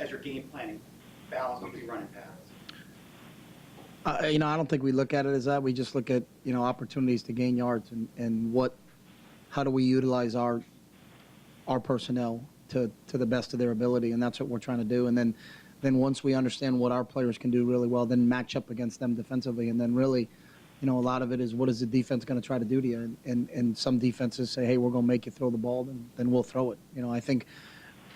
as your game planning balance between running pass? I don't think we look at it as that. We just look at, opportunities to gain yards and how do we utilize our personnel to the best of their ability, and that's what we're trying to do. And then once we understand what our players can do really well, then match up against them defensively, and then really, a lot of it is what is the defense going to try to do to you? And some defenses say, hey, we're going to make you throw the ball, then we'll throw it. I think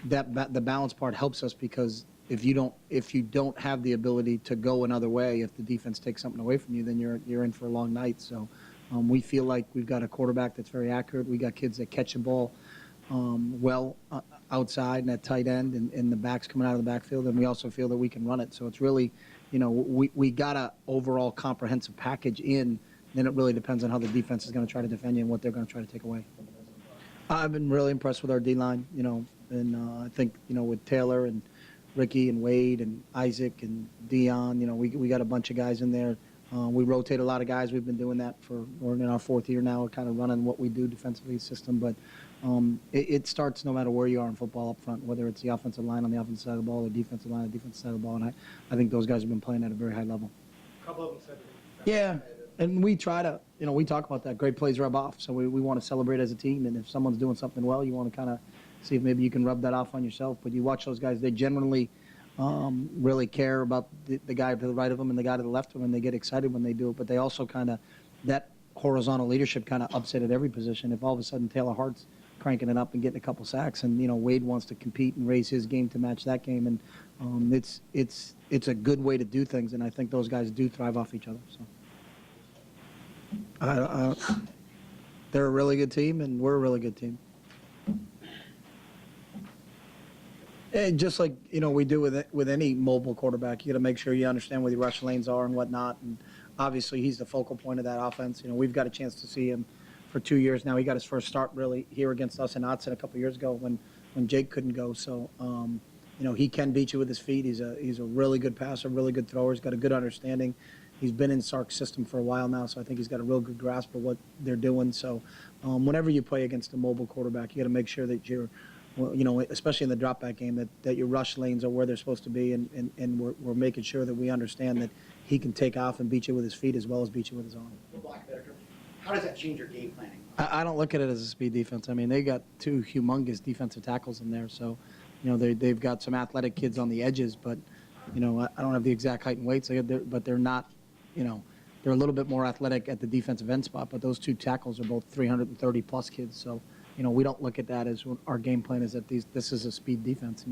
that the balance part helps us because if you don't have the ability to go another way, if the defense takes something away from you, then you're in for a long night. So we feel like we've got a quarterback that's very accurate. We got kids that catch the ball outside and at tight end, and the backs coming out of the backfield, and we also feel that we can run it. So it's really, we got a overall comprehensive package in. Then it really depends on how the defense is going to try to defend you and what they're going to try to take away. I've been really impressed with our D-line, and I think, with Taylor and Ricky and Wade and Isaac and Dion, we got a bunch of guys in there. We rotate a lot of guys. We've been doing that we're in our fourth year now. We're kind of running what we do defensively system, but it starts no matter where you are in football up front, whether it's the offensive line on the offensive side of the ball or defensive line on the defensive side of the ball, and I think those guys have been playing at a very high level. A couple of them said Yeah, and we try to, we talk about that. Great plays rub off, so we want to celebrate as a team, and if someone's doing something well, you want to kind of see if maybe you can rub that off on yourself. But you watch those guys, they generally really care about the guy to the right of them and the guy to the left of them, and they get excited when they do it. But they also kind of, that horizontal leadership kind of upset at every position. If all of a sudden Taylor Hart's cranking it up and getting a couple sacks, and Wade wants to compete and raise his game to match that game, and it's a good way to do things, and I think those guys do thrive off each other. So they're a really good team, and we're a really good team. And just like we do with any mobile quarterback, you got to make sure you understand where the rush lanes are and whatnot. And obviously, he's the focal point of that offense. We've got a chance to see him for 2 years now. He got his first start really here against us in Otson a couple years ago when Jake couldn't go. So he can beat you with his feet. He's a really good passer, really good thrower. He's got a good understanding. He's been in Sark's system for a while now, so I think he's got a real good grasp of what they're doing. So whenever you play against a mobile quarterback, you got to make sure that you're, especially in the drop back game, that your rush lanes are where they're supposed to be, and we're making sure that we understand that he can take off and beat you with his feet as well as beat you with his arm. How does that change your game planning? I don't look at it as a speed defense. I mean, they got two humongous defensive tackles in there, so they've got some athletic kids on the edges, but I don't have the exact height and weights, but they're not, they're a little bit more athletic at the defensive end spot, but those two tackles are both 330-plus kids, so we don't look at that as our game plan is that this is a speed defense.